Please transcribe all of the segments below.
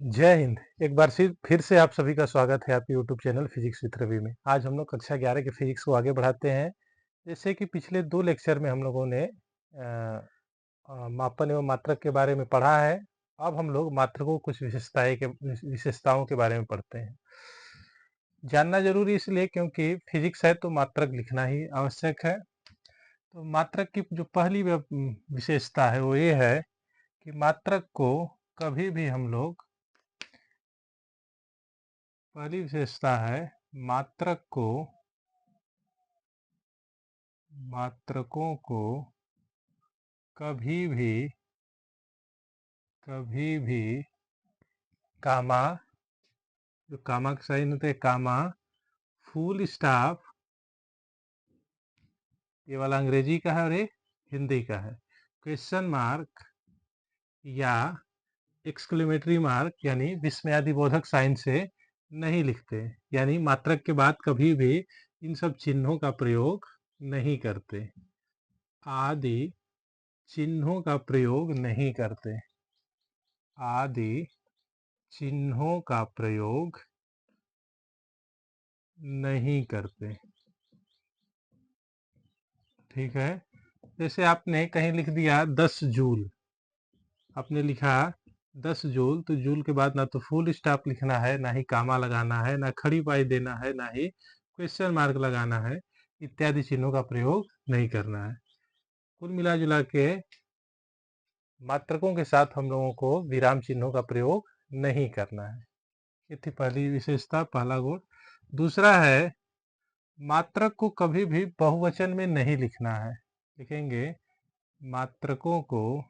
जय हिंद। एक बार फिर से आप सभी का स्वागत है आपके YouTube channel physics with Ravi में। आज हम लोग कक्षा 11 के फिजिक्स को आगे बढ़ाते हैं। जैसे कि पिछले 2 लेक्चर में हम लोगों ने मापन एवं मात्रक के बारे में पढ़ा है। अब हम लोग मात्रकों कुछ विशेषताओं के बारे में पढ़ते हैं। जानना जरूरी इसलिए क्योंकि फिजिक्स है तो मात्रक लिखना ही आवश्यक है। तो मात्रक की जो पहली विशेषता है वो ये है कि मात्रक को कभी भी हम लोग पहली विशेषता है मात्रकों को कभी भी कामा, जो कामा का साइन होते हैं कामा, फुल स्टॉप, ये वाला अंग्रेजी का है और ये हिंदी का है, क्वेश्चन मार्क या एक्सक्लेमेटरी मार्क यानी विस्मयादिबोधक साइन से नहीं लिखते। यानी मात्रक के बाद कभी भी इन सब चिन्हों का प्रयोग नहीं करते, आदि चिन्हों का प्रयोग नहीं करते, आदि चिन्हों का प्रयोग नहीं करते। ठीक है। जैसे आपने कहीं लिख दिया 10 जूल, आपने लिखा 10 जूल, तो जूल के बाद ना तो फुल स्टॉप लिखना है, ना ही कामा लगाना है, ना खड़ी पाई देना है, ना ही क्वेश्चन मार्क लगाना है, इत्यादि चिन्हों का प्रयोग नहीं करना है। कुल मिला जुला के मात्रकों के साथ हम लोगों को विराम चिन्हों का प्रयोग नहीं करना है। ये थी पहली विशेषता, पहला गुण। दूसरा है मात्रक को कभी भी बहुवचन में नहीं लिखना है। लिखेंगे मात्रकों को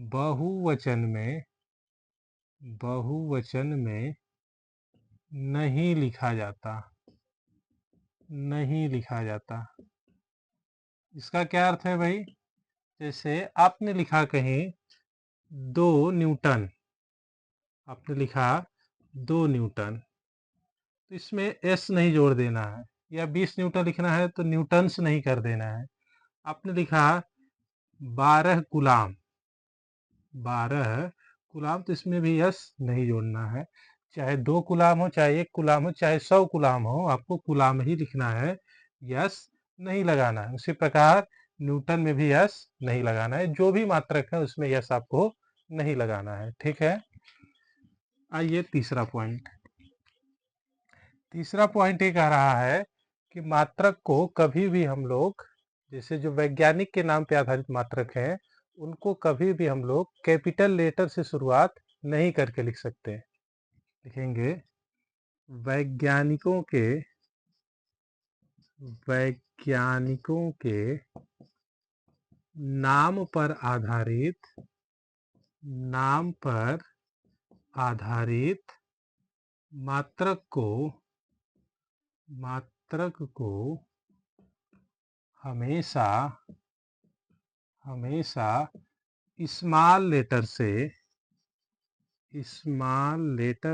बहुवचन में नहीं लिखा जाता, नहीं लिखा जाता। इसका क्या अर्थ है भाई? जैसे आपने लिखा कहीं 2 न्यूटन, आपने लिखा 2 न्यूटन, तो इसमें एस नहीं जोड़ देना है। या 20 न्यूटन लिखना है तो न्यूटन्स नहीं कर देना है। आपने लिखा 12 गुलाम, 12 गुलाम, तो इसमें भी यस नहीं जोड़ना है। चाहे 2 गुलाम हो, चाहे 1 गुलाम हो, चाहे 100 गुलाम हो, आपको गुलाम ही लिखना है, यस नहीं लगाना है। उसी प्रकार न्यूटन में भी यस नहीं लगाना है। जो भी मात्रक है उसमें यस आपको नहीं लगाना है। ठीक है। आइए तीसरा पॉइंट। तीसरा पॉइंट ये कह रहा है कि मात्रक को कभी भी हम लोग, जैसे जो वैज्ञानिक के नाम पे आधारित मात्रक हैं, उनको कभी भी हम लोग कैपिटल लेटर से शुरुआत नहीं करके लिख सकते। लिखेंगे वैज्ञानिकों के नाम पर आधारित, नाम पर आधारित मात्रक को हमेशा स्मॉल लेटर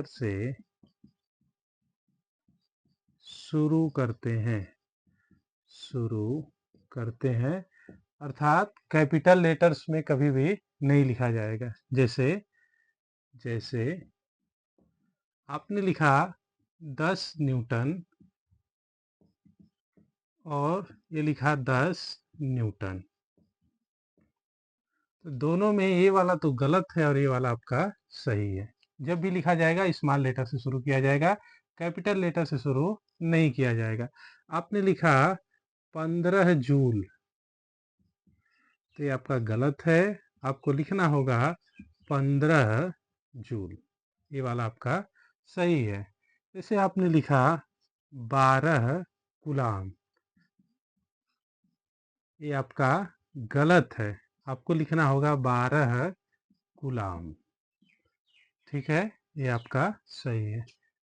से शुरू करते हैं, अर्थात कैपिटल लेटर्स में कभी भी नहीं लिखा जाएगा। जैसे आपने लिखा 10 न्यूटन और ये लिखा 10 न्यूटन, तो दोनों में ये वाला तो गलत है और ये वाला आपका सही है। जब भी लिखा जाएगा स्मॉल लेटर से शुरू किया जाएगा, कैपिटल लेटर से शुरू नहीं किया जाएगा। आपने लिखा 15 जूल, तो ये आपका गलत है। आपको लिखना होगा 15 जूल, ये वाला आपका सही है। जैसे आपने लिखा 12 गुलाम, ये आपका गलत है। आपको लिखना होगा 12 गुलाम। ठीक है, ये आपका सही है।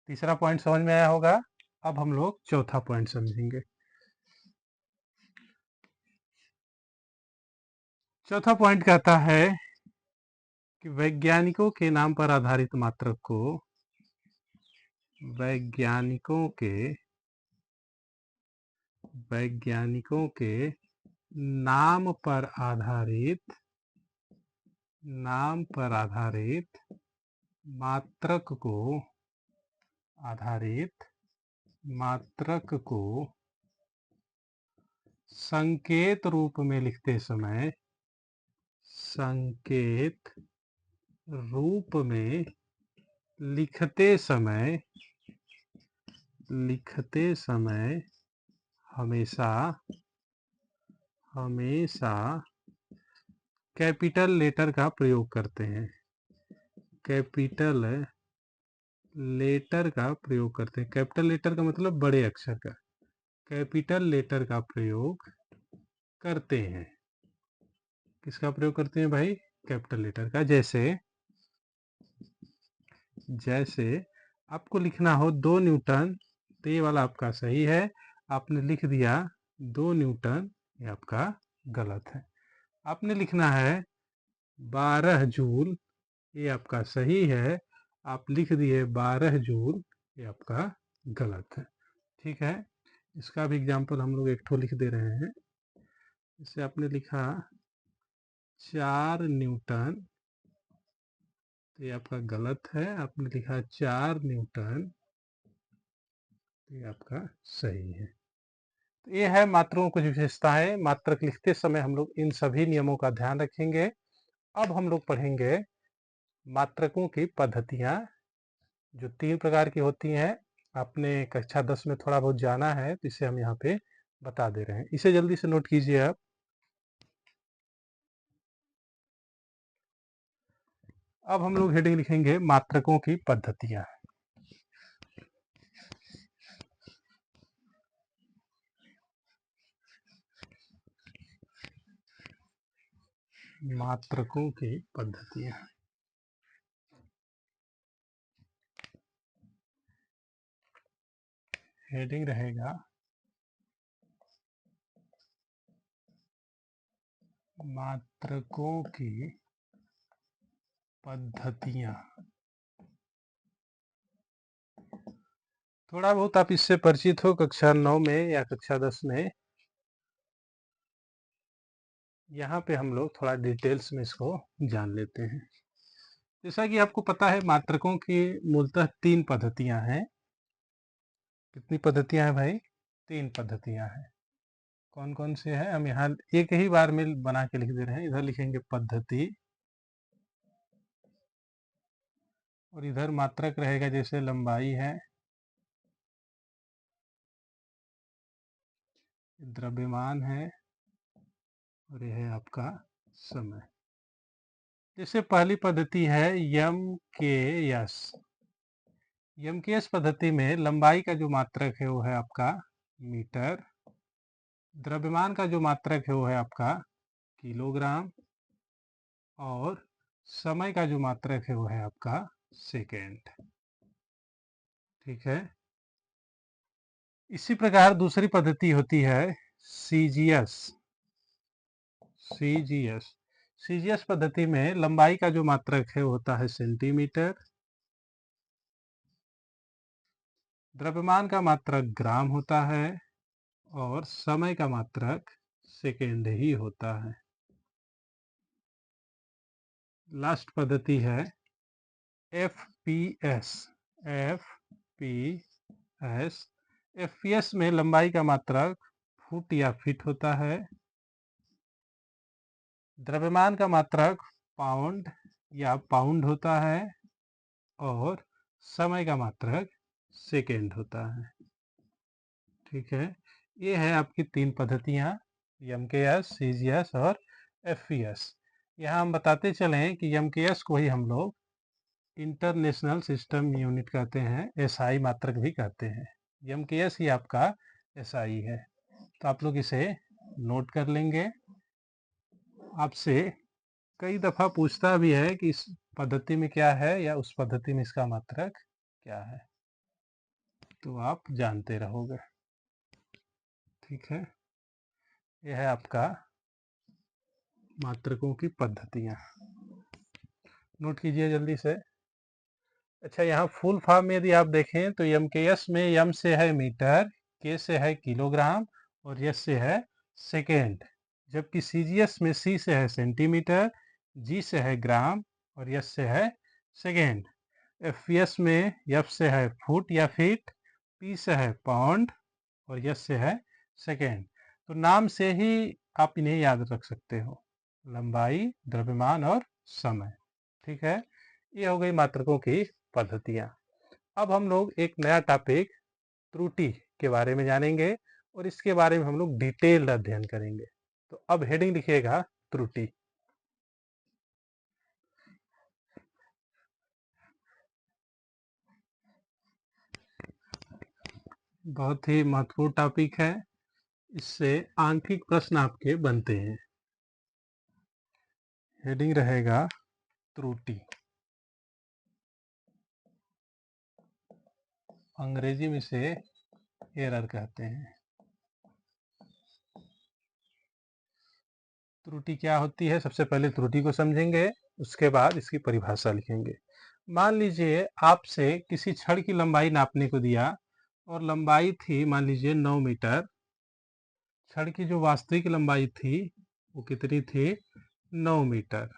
तीसरा पॉइंट समझ में आया होगा। अब हम लोग चौथा पॉइंट समझेंगे। चौथा पॉइंट कहता है कि वैज्ञानिकों के नाम पर आधारित मात्रक को, वैज्ञानिकों के नाम पर आधारित नाम पर आधारित मात्रक को संकेत रूप में लिखते समय हमेशा कैपिटल लेटर का प्रयोग करते हैं। कैपिटल लेटर का मतलब बड़े अक्षर का। कैपिटल लेटर का प्रयोग करते हैं। किसका प्रयोग करते हैं भाई? कैपिटल लेटर का। जैसे आपको लिखना हो 2 न्यूटन, तो ये वाला आपका सही है। आपने लिख दिया 2 न्यूटन, ये आपका गलत है। आपने लिखना है 12 जूल, ये आपका सही है। आप लिख दिए 12 जूल, ये आपका गलत है। ठीक है, इसका भी एग्जाम्पल हम लोग एक ठो लिख दे रहे हैं। जैसे आपने लिखा 4 न्यूटन, तो ये आपका गलत है। आपने लिखा 4 न्यूटन, तो ये आपका सही है। तो ये है मात्राओं कुछ विशेषताएं। मात्रक लिखते समय हम लोग इन सभी नियमों का ध्यान रखेंगे। अब हम लोग पढ़ेंगे मात्रकों की पद्धतियां, जो 3 प्रकार की होती हैं। आपने कक्षा 10 में थोड़ा बहुत जाना है, तो इसे हम यहाँ पे बता दे रहे हैं। इसे जल्दी से नोट कीजिए आप। अब हम लोग हेडिंग लिखेंगे मात्रकों की पद्धतियां। मात्रकों की पद्धतियां। हेडिंग रहेगा मात्रकों की पद्धतियां। थोड़ा बहुत आप इससे परिचित हो कक्षा 9 में या कक्षा 10 में। यहाँ पे हम लोग थोड़ा डिटेल्स में इसको जान लेते हैं। जैसा कि आपको पता है, मात्रकों की मूलतः 3 पद्धतियां हैं। कितनी पद्धतियां हैं भाई? 3 पद्धतियां हैं। कौन कौन से हैं? हम यहाँ एक ही बार में बना के लिख दे रहे हैं। इधर लिखेंगे पद्धति, और इधर मात्रक रहेगा, जैसे लंबाई है, द्रव्यमान है, और यह है आपका समय। जैसे पहली पद्धति है यम के यस। यम के यस पद्धति में लंबाई का जो मात्रक है वो है आपका मीटर, द्रव्यमान का जो मात्रक है वो है आपका किलोग्राम, और समय का जो मात्रक है वो है आपका सेकेंड। ठीक है। इसी प्रकार दूसरी पद्धति होती है सीजीएस। सीजीएस पद्धति में लंबाई का जो मात्रक है वो होता है सेंटीमीटर, द्रव्यमान का मात्रक ग्राम होता है, और समय का मात्रक सेकेंड ही होता है। लास्ट पद्धति है एफपीएस। एफपीएस में लंबाई का मात्रक फुट या फीट होता है, द्रव्यमान का मात्रक पाउंड या पाउंड होता है, और समय का मात्रक सेकेंड होता है। ठीक है, ये है आपकी 3 पद्धतियां, एमकेएस, सीजीएस और एफपीएस। यहाँ हम बताते चलें कि एमकेएस को ही हम लोग इंटरनेशनल सिस्टम यूनिट कहते हैं, एसआई मात्रक भी कहते हैं। एमकेएस ही आपका एसआई है। तो आप लोग इसे नोट कर लेंगे। आपसे कई दफ़ा पूछता भी है कि इस पद्धति में क्या है, या उस पद्धति में इसका मात्रक क्या है, तो आप जानते रहोगे। ठीक है, यह है आपका मात्रकों की पद्धतियां। नोट कीजिए जल्दी से। अच्छा, यहाँ फुल फॉर्म में यदि आप देखें तो एमकेएस में एम से है मीटर, के से है किलोग्राम, और एस से है सेकेंड। जबकि सीजीएस में सी से है सेंटीमीटर, जी से है ग्राम और यस से है सेकेंड। एफएस में एफ से है फुट या फीट, पी से है पाउंड और यस से है सेकेंड। तो नाम से ही आप इन्हें याद रख सकते हो, लंबाई, द्रव्यमान और समय। ठीक है, ये हो गई मात्रकों की पद्धतियां। अब हम लोग एक नया टॉपिक त्रुटि के बारे में जानेंगे और इसके बारे में हम लोग डिटेल्ड अध्ययन करेंगे। तो अब हेडिंग लिखिएगा त्रुटि। बहुत ही महत्वपूर्ण टॉपिक है, इससे आंकिक प्रश्न आपके बनते हैं। हेडिंग रहेगा त्रुटि। अंग्रेजी में इसे एरर कहते हैं। त्रुटि क्या होती है, सबसे पहले त्रुटि को समझेंगे, उसके बाद इसकी परिभाषा लिखेंगे। मान लीजिए आपसे किसी छड़ की लंबाई नापने को दिया और लंबाई थी मान लीजिए 9 मीटर। छड़ की जो वास्तविक लंबाई थी वो कितनी थी, 9 मीटर।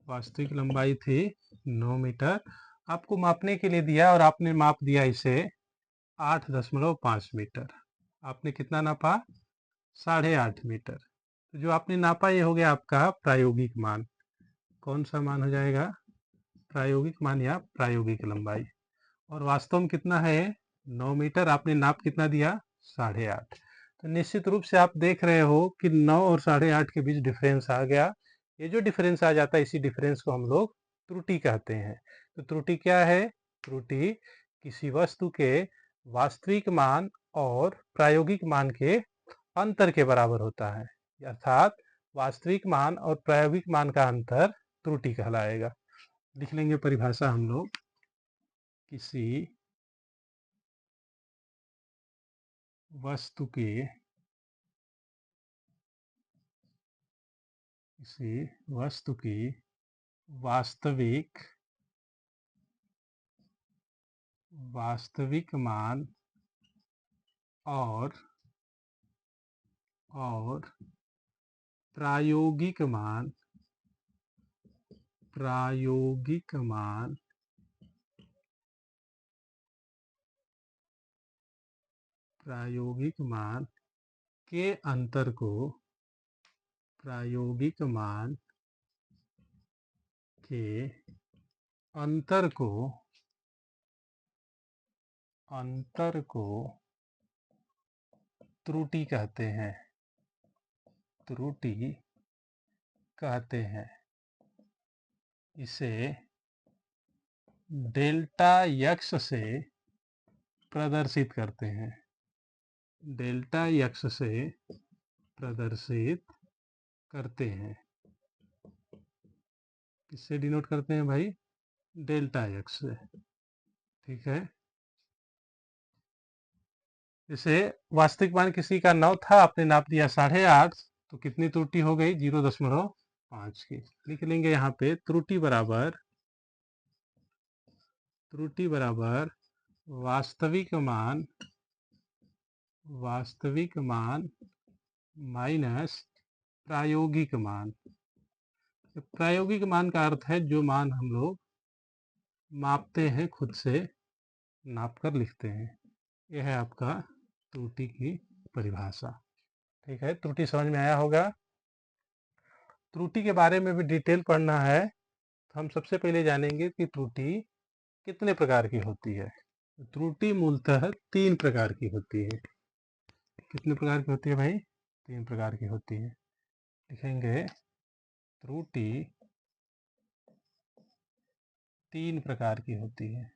वास्तविक लंबाई थी 9 मीटर। आपको मापने के लिए दिया और आपने माप दिया इसे 8.5 मीटर। आपने कितना नापा, 8.5 मीटर। तो जो आपने नापा ये हो गया आपका प्रायोगिक मान। कौन सा मान हो जाएगा, प्रायोगिक मान या प्रायोगिक लंबाई। और वास्तव में कितना है, 9 मीटर। आपने नाप कितना दिया, 8.5। तो निश्चित रूप से आप देख रहे हो कि 9 और 8.5 के बीच डिफरेंस आ गया। ये जो डिफरेंस आ जाता है इसी डिफरेंस को हम लोग त्रुटि कहते हैं। तो त्रुटि क्या है, त्रुटि किसी वस्तु के वास्तविक मान और प्रायोगिक मान के अंतर के बराबर होता है, अर्थात वास्तविक मान और प्रायोगिक मान का अंतर त्रुटि कहलाएगा। लिख लेंगे परिभाषा हम लोग, किसी वस्तु के वास्तविक मान और प्रायोगिक मान के अंतर को त्रुटि कहते हैं। इसे डेल्टा एक्स से प्रदर्शित करते हैं। डेल्टा एक्स से प्रदर्शित करते हैं। किससे डिनोट करते हैं भाई, डेल्टा एक्स से। ठीक है, जैसे वास्तविक मान किसी का 9 था, आपने नाप दिया 8.5, तो कितनी त्रुटि हो गई, 0.5 की। लिख लेंगे यहाँ पे त्रुटि बराबर वास्तविक मान माइनस प्रायोगिक मान। प्रायोगिक मान का अर्थ है जो मान हम लोग मापते हैं, खुद से नाप कर लिखते हैं। यह है आपका त्रुटि की परिभाषा। ठीक है, त्रुटि समझ में आया होगा। त्रुटि के बारे में भी डिटेल पढ़ना है तो हम सबसे पहले जानेंगे कि त्रुटि कितने प्रकार की होती है। त्रुटि मूलतः 3 प्रकार की होती है। कितने प्रकार की होती है भाई, 3 प्रकार की होती है। लिखेंगे त्रुटि 3 प्रकार की होती है।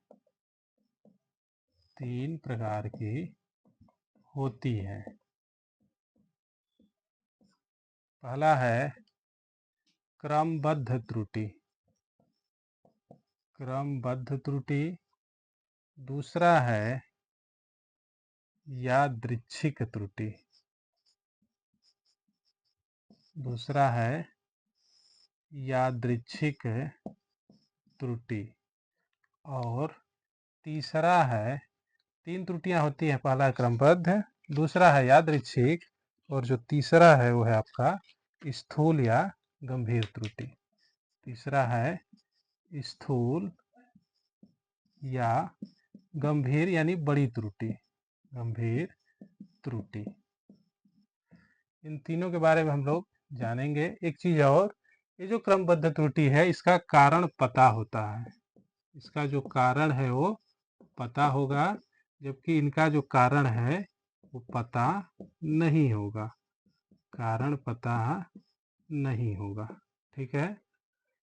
3 प्रकार की होती है। पहला है क्रमबद्ध त्रुटि। दूसरा है यादृच्छिक त्रुटि। और तीसरा है, 3 त्रुटियां होती है, पहला है क्रमबद्ध, दूसरा है यादृच्छिक और जो तीसरा है वो है आपका स्थूल या गंभीर त्रुटि। तीसरा है स्थूल या गंभीर यानी बड़ी त्रुटि, गंभीर त्रुटि। इन तीनों के बारे में हम लोग जानेंगे। एक चीज और, ये जो क्रमबद्ध त्रुटि है इसका कारण पता होता है, इसका जो कारण है वो पता होगा, जबकि इनका जो कारण है वो पता नहीं होगा, कारण पता नहीं होगा। ठीक है,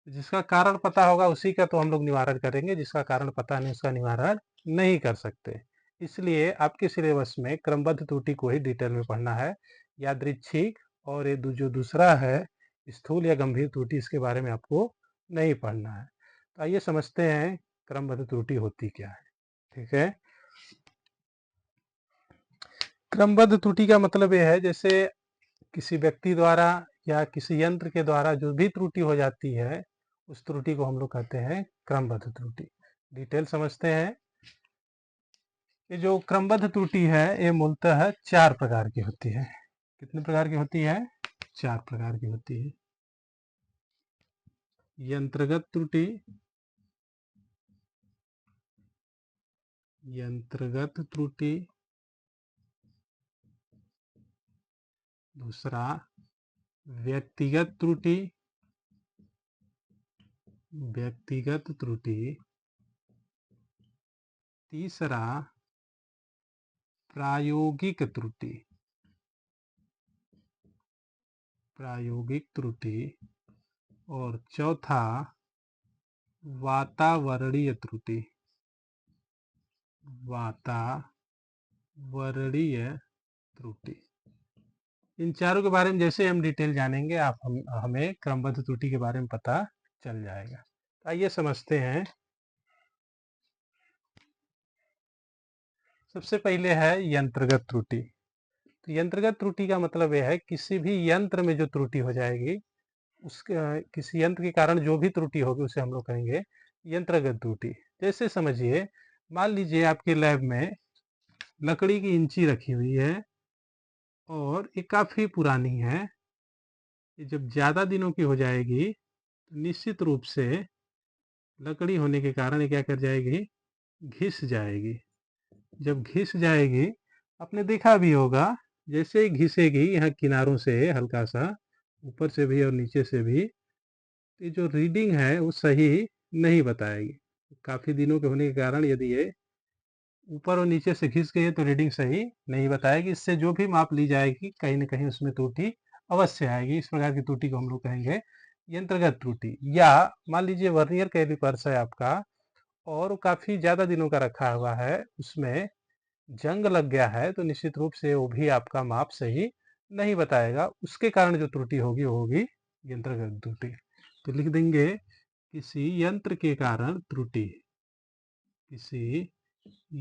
जिसका कारण पता होगा उसी का तो हम लोग निवारण करेंगे, जिसका कारण पता नहीं उसका निवारण नहीं कर सकते। इसलिए आपके सिलेबस में क्रमबद्ध त्रुटि को ही डिटेल में पढ़ना है। यादृच्छिक और ये जो दूसरा है स्थूल या गंभीर त्रुटि, इसके बारे में आपको नहीं पढ़ना है। तो आइए समझते हैं क्रमबद्ध त्रुटि होती क्या है। ठीक है, क्रमबद्ध त्रुटि का मतलब यह है जैसे किसी व्यक्ति द्वारा या किसी यंत्र के द्वारा जो भी त्रुटि हो जाती है उस त्रुटि को हम लोग कहते हैं क्रमबद्ध त्रुटि। डिटेल समझते हैं। ये जो क्रमबद्ध त्रुटि है ये मूलतः 4 प्रकार की होती है। कितने प्रकार की होती है? 4 प्रकार की होती है। यंत्रगत त्रुटि, यंत्रगत त्रुटि, दूसरा व्यक्तिगत त्रुटि, व्यक्तिगत त्रुटि, तीसरा प्रायोगिक त्रुटि, प्रायोगिक त्रुटि, और चौथा वातावरणीय त्रुटि, वातावरणीय त्रुटि। इन चारों के बारे में जैसे हम डिटेल जानेंगे हमें क्रमबद्ध त्रुटि के बारे में पता चल जाएगा। तो आइए समझते हैं। सबसे पहले है यंत्रगत त्रुटि। तो यंत्रगत त्रुटि का मतलब यह है किसी भी यंत्र में जो त्रुटि हो जाएगी, उसके किसी यंत्र के कारण जो भी त्रुटि होगी उसे हम लोग कहेंगे यंत्रगत त्रुटि। जैसे समझिए, मान लीजिए आपके लैब में लकड़ी की इंची रखी हुई है और ये काफी पुरानी है। ये जब ज्यादा दिनों की हो जाएगी तो निश्चित रूप से लकड़ी होने के कारण ये क्या कर जाएगी, घिस जाएगी। जब घिस जाएगी, आपने देखा भी होगा, जैसे ही घिसेगी यहाँ किनारों से हल्का सा, ऊपर से भी और नीचे से भी, ये जो रीडिंग है वो सही नहीं बताएगी। काफी दिनों के होने के कारण यदि ये ऊपर और नीचे से घिस गई है तो रीडिंग सही नहीं बताएगी। इससे जो भी माप ली जाएगी कहीं ना कहीं उसमें त्रुटि अवश्य आएगी। इस प्रकार की त्रुटि को हम लोग कहेंगे यंत्रगत त्रुटि। या मान लीजिए वर्नियर कैलिपर्स है आपका और वो काफी ज्यादा दिनों का रखा हुआ है, उसमें जंग लग गया है, तो निश्चित रूप से वो भी आपका माप सही नहीं बताएगा। उसके कारण जो त्रुटि होगी वो होगी यंत्रगत त्रुटि। तो लिख देंगे किसी यंत्र के कारण त्रुटि, किसी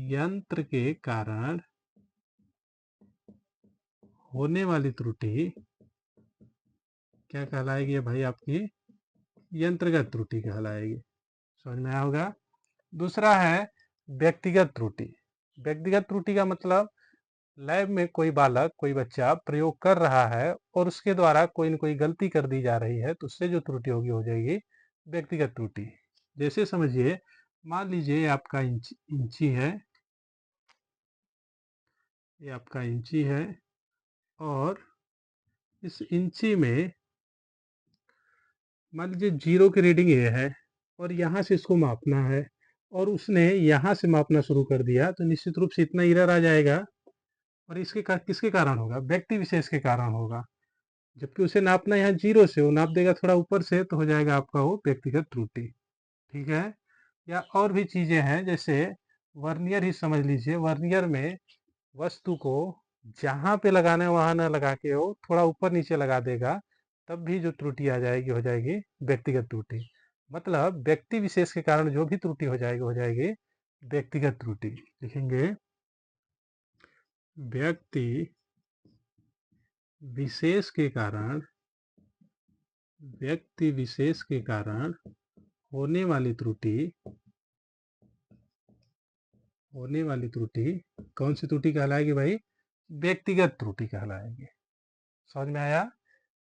यंत्र के कारण होने वाली त्रुटि क्या कहलाएगी भाई? आपकी यंत्रगत त्रुटि कहलाएगी। समझ में आया होगा। दूसरा है व्यक्तिगत त्रुटि। व्यक्तिगत त्रुटि का मतलब लैब में कोई बालक, कोई बच्चा प्रयोग कर रहा है और उसके द्वारा कोई न कोई गलती कर दी जा रही है, तो उससे जो त्रुटि होगी हो जाएगी व्यक्तिगत त्रुटि। जैसे समझिए, मान लीजिए ये आपका इंची है, ये आपका इंची है और इस इंची में मान लीजिए 0 की रीडिंग ये है और यहाँ से इसको मापना है और उसने यहाँ से मापना शुरू कर दिया, तो निश्चित रूप से इतना एरर आ जाएगा। और किसके कारण होगा? व्यक्ति विशेष के कारण होगा। जबकि उसे नापना यहाँ 0 से, वो नाप देगा थोड़ा ऊपर से, तो हो जाएगा आपका वो व्यक्तिगत त्रुटि। ठीक है। या और भी चीजें हैं, जैसे वर्नियर ही समझ लीजिए। वर्नियर में वस्तु को जहाँ पे लगाना है वहां ना लगा के वो थोड़ा ऊपर नीचे लगा देगा, तब भी जो त्रुटि आ जाएगी हो जाएगी व्यक्तिगत त्रुटि। मतलब व्यक्ति विशेष के कारण जो भी त्रुटि हो जाएगी व्यक्तिगत त्रुटि। लिखेंगे व्यक्ति विशेष के कारण, व्यक्ति विशेष के कारण होने वाली त्रुटि, होने वाली त्रुटि कौन सी त्रुटि कहलाएगी भाई? व्यक्तिगत त्रुटि कहलाएगी। समझ में आया?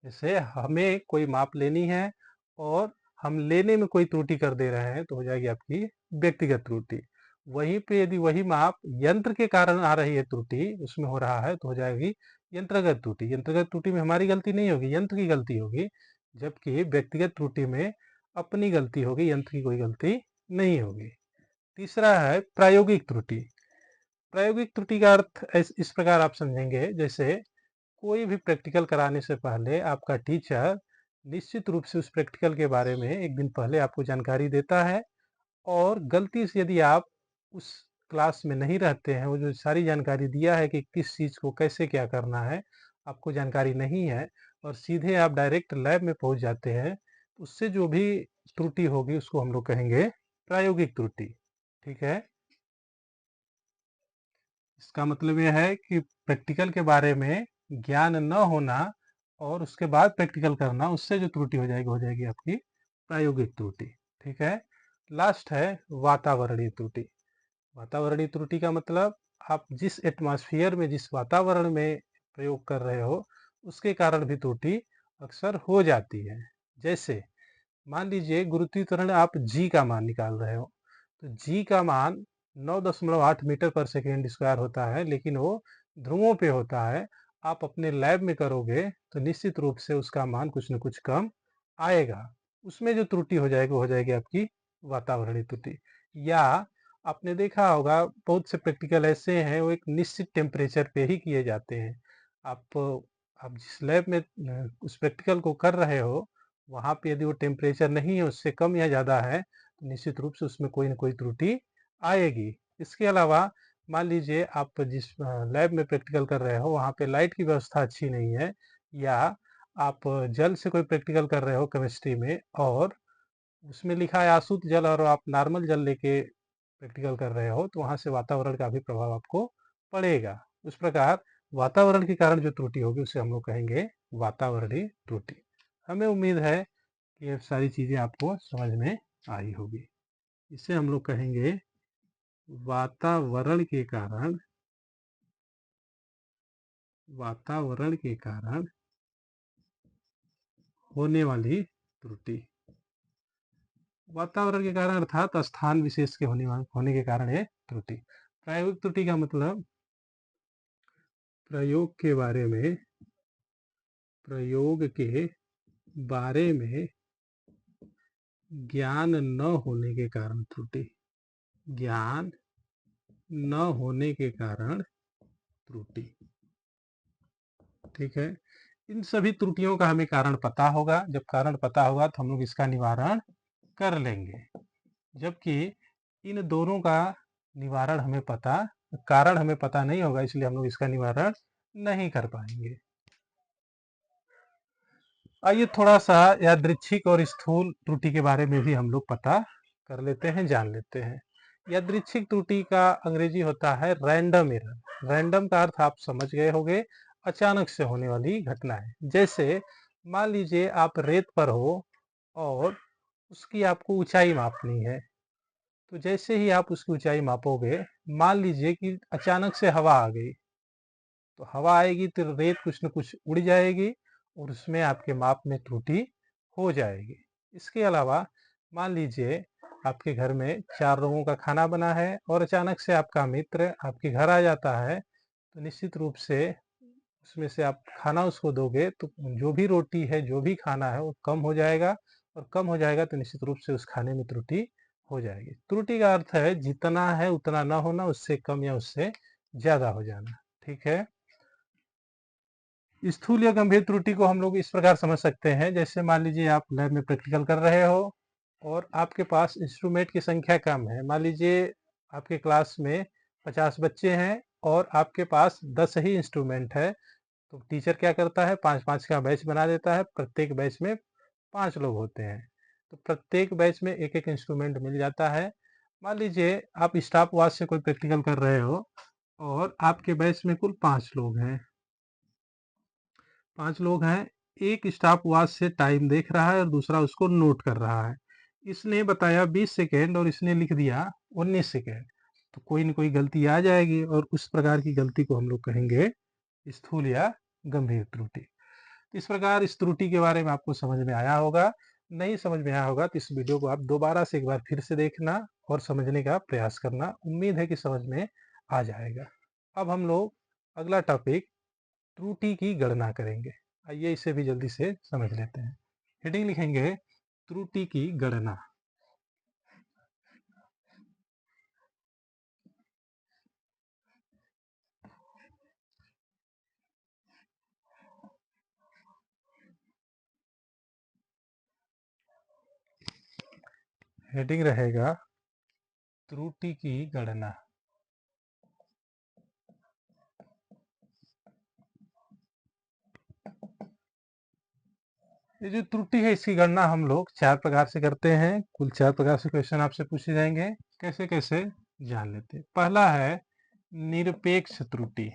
जैसे हमें कोई माप लेनी है और हम लेने में कोई त्रुटि कर दे रहे हैं तो हो जाएगी आपकी व्यक्तिगत त्रुटि। वहीं पे यदि वही माप यंत्र के कारण आ रही है त्रुटि, उसमें हो रहा है तो हो जाएगी यंत्रगत त्रुटि। यंत्रगत त्रुटि में हमारी गलती नहीं होगी, यंत्र की गलती होगी, जबकि व्यक्तिगत त्रुटि में अपनी गलती होगी, यंत्र की कोई गलती नहीं होगी। तीसरा है प्रायोगिक त्रुटि। प्रायोगिक त्रुटि का अर्थ इस प्रकार आप समझेंगे, जैसे कोई भी प्रैक्टिकल कराने से पहले आपका टीचर निश्चित रूप से उस प्रैक्टिकल के बारे में एक दिन पहले आपको जानकारी देता है, और गलती से यदि आप उस क्लास में नहीं रहते हैं, वो जो सारी जानकारी दिया है कि किस चीज़ को कैसे क्या करना है, आपको जानकारी नहीं है और सीधे आप डायरेक्ट लैब में पहुंच जाते हैं, उससे जो भी त्रुटि होगी उसको हम लोग कहेंगे प्रायोगिक त्रुटि। ठीक है, इसका मतलब यह है कि प्रैक्टिकल के बारे में ज्ञान न होना और उसके बाद प्रैक्टिकल करना, उससे जो त्रुटि हो जाएगी आपकी प्रायोगिक त्रुटि। ठीक है, लास्ट है वातावरणीय त्रुटि। वातावरणीय त्रुटि का मतलब आप जिस एटमॉस्फेयर में, जिस वातावरण में प्रयोग कर रहे हो, उसके कारण भी त्रुटि अक्सर हो जाती है। जैसे मान लीजिए गुरुत्वाकर्षण आप जी का मान निकाल रहे हो, तो जी का मान 9.8 मीटर पर सेकेंड स्क्वायर होता है, लेकिन वो ध्रुवों पे होता है। आप अपने लैब में करोगे तो निश्चित रूप से उसका मान कुछ न कुछ कम आएगा। उसमें जो त्रुटि हो जाएगी वो हो जाएगी आपकी वातावरणीय त्रुटि। या आपने देखा होगा बहुत से प्रैक्टिकल ऐसे हैं, वो एक निश्चित टेम्परेचर पे ही किए जाते हैं। आप जिस लैब में उस प्रैक्टिकल को कर रहे हो, वहाँ पे यदि वो टेम्परेचर नहीं है, उससे कम या ज़्यादा है, तो निश्चित रूप से उसमें कोई न कोई त्रुटि आएगी। इसके अलावा मान लीजिए आप जिस लैब में प्रैक्टिकल कर रहे हो, वहाँ पे लाइट की व्यवस्था अच्छी नहीं है, या आप जल से कोई प्रैक्टिकल कर रहे हो केमिस्ट्री में और उसमें लिखा है अशुद्ध जल और आप नॉर्मल जल लेके प्रैक्टिकल कर रहे हो, तो वहाँ से वातावरण का भी प्रभाव आपको पड़ेगा। उस प्रकार वातावरण के कारण जो त्रुटि होगी उसे हम लोग कहेंगे वातावरणीय त्रुटि। हमें उम्मीद है कि ये सारी चीज़ें आपको समझ में आई होगी। इसे हम लोग कहेंगे वातावरण के कारण होने वाली त्रुटि। वातावरण के कारण अर्थात स्थान विशेष के होने के कारण ये त्रुटि। प्रायोगिक त्रुटि का मतलब प्रयोग के बारे में ज्ञान न होने के कारण त्रुटि। ज्ञान न होने के कारण त्रुटि। ठीक है, इन सभी त्रुटियों का हमें कारण पता होगा। जब कारण पता होगा तो हम लोग इसका निवारण कर लेंगे, जबकि इन दोनों का निवारण कारण हमें पता नहीं होगा, इसलिए हम लोग इसका निवारण नहीं कर पाएंगे। आइए थोड़ा सा यादृच्छिक और स्थूल त्रुटि के बारे में भी हम लोग पता कर लेते हैं, जान लेते हैं। यादृच्छिक त्रुटि का अंग्रेजी होता है रैंडम एरर। रैंडम का अर्थ आप समझ गए होंगे, अचानक से होने वाली घटना है। जैसे मान लीजिए आप रेत पर हो और उसकी आपको ऊंचाई मापनी है, तो जैसे ही आप उसकी ऊंचाई मापोगे, मान लीजिए कि अचानक से हवा आ गई, तो हवा आएगी तो रेत कुछ न कुछ उड़ जाएगी और उसमें आपके माप में त्रुटि हो जाएगी। इसके अलावा मान लीजिए आपके घर में 4 लोगों का खाना बना है और अचानक से आपका मित्र आपके घर आ जाता है, तो निश्चित रूप से उसमें से आप खाना उसको दोगे तो जो भी रोटी है, जो भी खाना है वो कम हो जाएगा, और कम हो जाएगा तो निश्चित रूप से उस खाने में त्रुटि हो जाएगी। त्रुटि का अर्थ है जितना है उतना ना होना, उससे कम या उससे ज़्यादा हो जाना। ठीक है, स्थूल या गंभीर त्रुटि को हम लोग इस प्रकार समझ सकते हैं, जैसे मान लीजिए आप लैब में प्रैक्टिकल कर रहे हो और आपके पास इंस्ट्रूमेंट की संख्या कम है। मान लीजिए आपके क्लास में 50 बच्चे हैं और आपके पास 10 ही इंस्ट्रूमेंट है, तो टीचर क्या करता है, 5-5 का बैच बना देता है। प्रत्येक बैच में 5 लोग होते हैं, तो प्रत्येक बैच में एक एक इंस्ट्रूमेंट मिल जाता है। मान लीजिए आप स्टॉप वॉच से कोई प्रैक्टिकल कर रहे हो और आपके बैच में कुल 5 लोग हैं। 5 लोग हैं, एक स्टॉप वॉच से टाइम देख रहा है और दूसरा उसको नोट कर रहा है। इसने बताया 20 सेकेंड और इसने लिख दिया 19 सेकेंड, तो कोई न कोई गलती आ जाएगी और उस प्रकार की गलती को हम लोग कहेंगे स्थूल या गंभीर त्रुटि। तो इस प्रकार इस त्रुटि के बारे में आपको समझ में आया होगा। नहीं समझ में आया होगा तो इस वीडियो को आप दोबारा से एक बार फिर से देखना और समझने का प्रयास करना। उम्मीद है कि समझ में आ जाएगा। अब हम लोग अगला टॉपिक त्रुटि की गणना करेंगे। आइए इसे भी जल्दी से समझ लेते हैं। हेडिंग लिखेंगे त्रुटि की गणना। हेडिंग रहेगा त्रुटि की गणना। ये जो त्रुटि है इसकी गणना हम लोग 4 प्रकार से करते हैं। कुल 4 प्रकार से क्वेश्चन आपसे पूछे जाएंगे। कैसे कैसे जान लेते हैं। पहला है निरपेक्ष त्रुटि।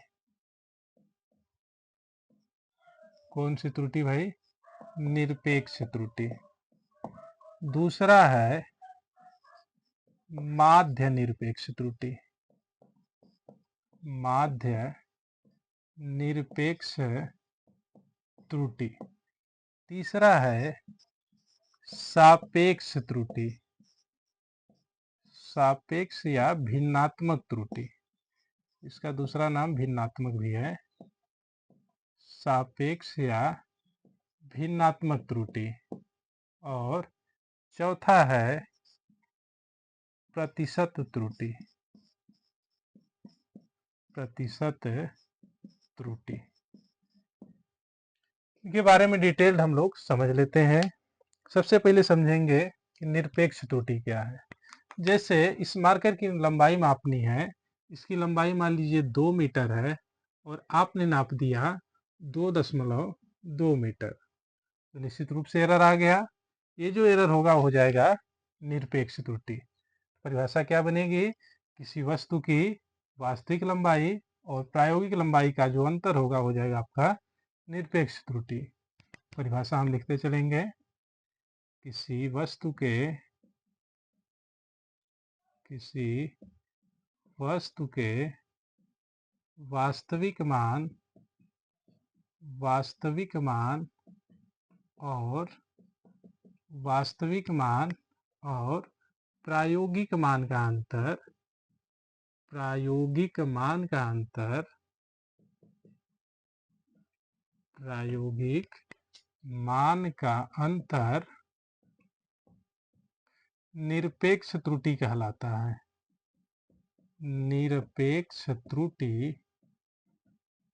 कौन सी त्रुटि भाई? निरपेक्ष त्रुटि। दूसरा है माध्य निरपेक्ष त्रुटि। माध्य निरपेक्ष त्रुटि। तीसरा है सापेक्ष त्रुटि। सापेक्ष या भिन्नात्मक त्रुटि। इसका दूसरा नाम भिन्नात्मक भी है। सापेक्ष या भिन्नात्मक त्रुटि। और चौथा है प्रतिशत त्रुटि। प्रतिशत त्रुटि के बारे में डिटेल्ड हम लोग समझ लेते हैं। सबसे पहले समझेंगे कि निरपेक्ष त्रुटि क्या है। जैसे इस मार्कर की लंबाई मापनी है। इसकी लंबाई मान लीजिए 2 मीटर है और आपने नाप दिया 2.2 मीटर, तो निश्चित रूप से एरर आ गया। ये जो एरर होगा हो जाएगा निरपेक्ष त्रुटि। परिभाषा क्या बनेगी? किसी वस्तु की वास्तविक लंबाई और प्रायोगिक लंबाई का जो अंतर होगा हो जाएगा आपका निरपेक्ष त्रुटि। परिभाषा हम लिखते चलेंगे। किसी वास्तविक और वास्तविक मान और प्रायोगिक मान का अंतर, प्रायोगिक मान का अंतर, प्रायोगिक मान का अंतर निरपेक्ष त्रुटि कहलाता है। निरपेक्ष त्रुटि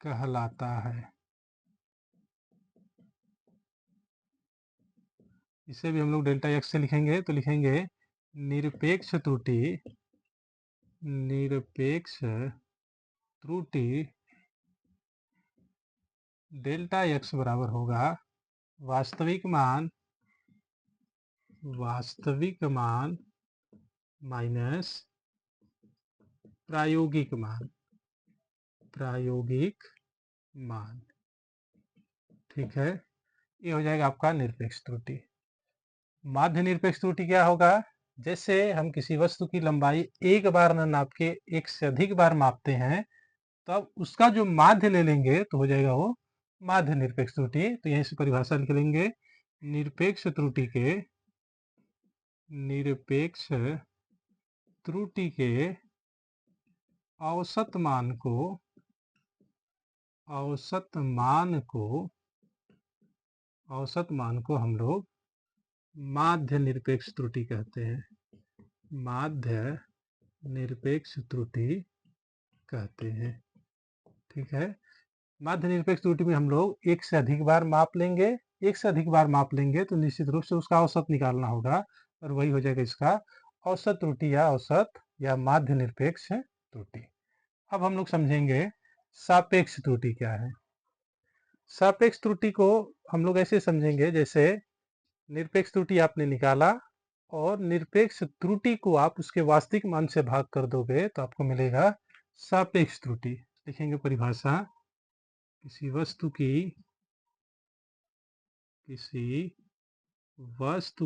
कहलाता है। इसे भी हम लोग डेल्टा एक्स से लिखेंगे, तो लिखेंगे निरपेक्ष त्रुटि, निरपेक्ष त्रुटि डेल्टा एक्स बराबर होगा वास्तविक मान माइनस प्रायोगिक मान, प्रायोगिक मान। ठीक है, ये हो जाएगा आपका निरपेक्ष त्रुटि। माध्य निरपेक्ष त्रुटि क्या होगा? जैसे हम किसी वस्तु की लंबाई एक बार न नाप के एक से अधिक बार मापते हैं, तो अब उसका जो माध्य ले लेंगे तो हो जाएगा वो माध्य निरपेक्ष त्रुटि। तो यहीं से परिभाषा लिख लेंगे, निरपेक्ष त्रुटि के, निरपेक्ष त्रुटि के औसत मान को, औसत मान को, औसत मान को हम लोग माध्य निरपेक्ष त्रुटि कहते हैं। माध्य निरपेक्ष त्रुटि कहते हैं। ठीक है, माध्य निरपेक्ष त्रुटि में हम लोग एक से अधिक बार माप लेंगे। एक से अधिक बार माप लेंगे तो निश्चित रूप से उसका औसत निकालना होगा और वही हो जाएगा इसका औसत त्रुटि या औसत या माध्य निरपेक्ष त्रुटि। अब हम लोग समझेंगे सापेक्ष त्रुटि क्या है। सापेक्ष त्रुटि को हम लोग ऐसे समझेंगे, जैसे निरपेक्ष त्रुटि आपने निकाला और निरपेक्ष त्रुटि को आप उसके वास्तविक मान से भाग कर दोगे तो आपको मिलेगा सापेक्ष त्रुटि। लिखेंगे परिभाषा, किसी वस्तु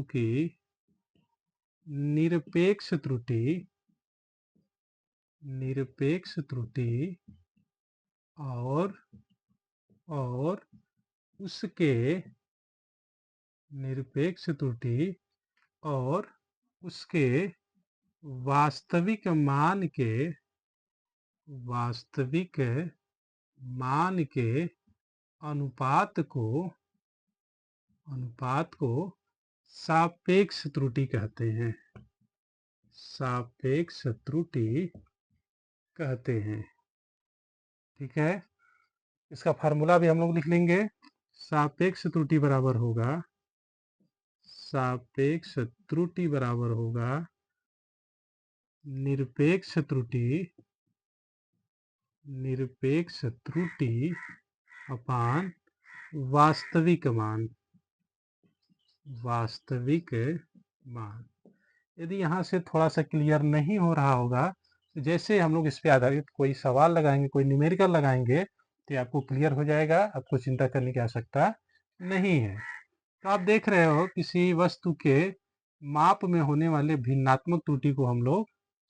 की निरपेक्ष त्रुटि, निरपेक्ष त्रुटि और उसके निरपेक्ष त्रुटि और उसके वास्तविक मान के अनुपात को सापेक्ष त्रुटि कहते हैं। सापेक्ष त्रुटि कहते हैं। ठीक है, इसका फार्मूला भी हम लोग लिख लेंगे। सापेक्ष त्रुटि बराबर होगा निरपेक्ष त्रुटि अपान वास्तविक मान। यदि यहाँ से थोड़ा सा क्लियर नहीं हो रहा होगा, तो जैसे हम लोग इस पे आधारित कोई सवाल लगाएंगे, कोई न्यूमेरिकल लगाएंगे, तो आपको क्लियर हो जाएगा। आपको चिंता करने की आवश्यकता नहीं है। तो आप देख रहे हो किसी वस्तु के माप में होने वाले भिन्नात्मक त्रुटि को हम लोग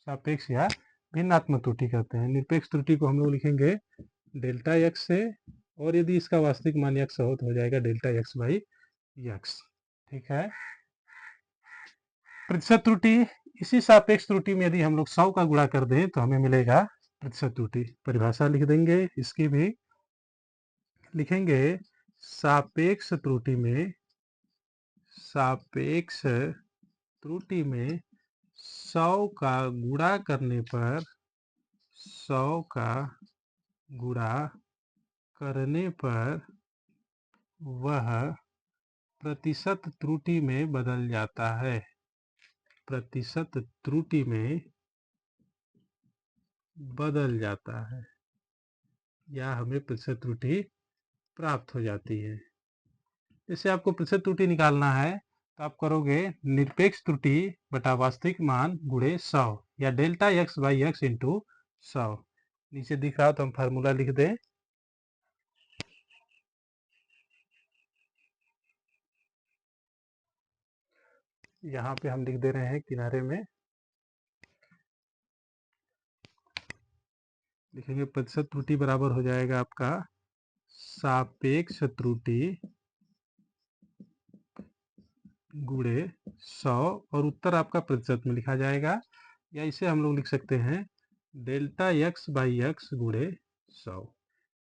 सापेक्ष या भिन्नात्मक त्रुटि कहते हैं। निरपेक्ष त्रुटि को हम लोग लिखेंगे डेल्टा एक्स से, और यदि इसका वास्तविक मान एक्स हो तो हो जाएगा डेल्टा एक्स बाई एक्स। ठीक है, प्रतिशत त्रुटि, इसी सापेक्ष त्रुटि में यदि हम लोग 100 का गुणा कर दें तो हमें मिलेगा प्रतिशत त्रुटि। परिभाषा लिख देंगे इसकी भी, लिखेंगे सापेक्ष त्रुटि में 100 का गुणा करने पर 100 का गुणा करने पर वह प्रतिशत त्रुटि में बदल जाता है। प्रतिशत त्रुटि में बदल जाता है, या हमें प्रतिशत त्रुटि प्राप्त हो जाती है। जैसे आपको प्रतिशत त्रुटि निकालना है तो आप करोगे निरपेक्ष त्रुटि बटा वास्तविक मान गुणे 100, या delta x by x into 100। नीचे दिख रहा हो तो हम फार्मूला लिख दें। यहाँ पे हम लिख दे रहे हैं किनारे में, लिखेंगे प्रतिशत त्रुटि बराबर हो जाएगा आपका सापेक्ष त्रुटि गुणे 100, और उत्तर आपका प्रतिशत में लिखा जाएगा, या इसे हम लोग लिख सकते हैं डेल्टा एक्स बाई एक्स गुणे 100।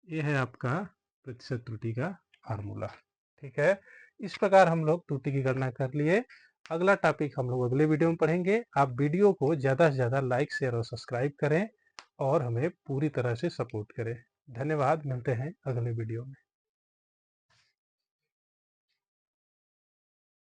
ये है आपका प्रतिशत त्रुटि का फार्मूला। ठीक है, इस प्रकार हम लोग त्रुटि की गणना कर लिए। अगला टॉपिक हम लोग अगले वीडियो में पढ़ेंगे। आप वीडियो को ज़्यादा से ज़्यादा लाइक, शेयर और सब्सक्राइब करें और हमें पूरी तरह से सपोर्ट करें। धन्यवाद, मिलते हैं अगले वीडियो में।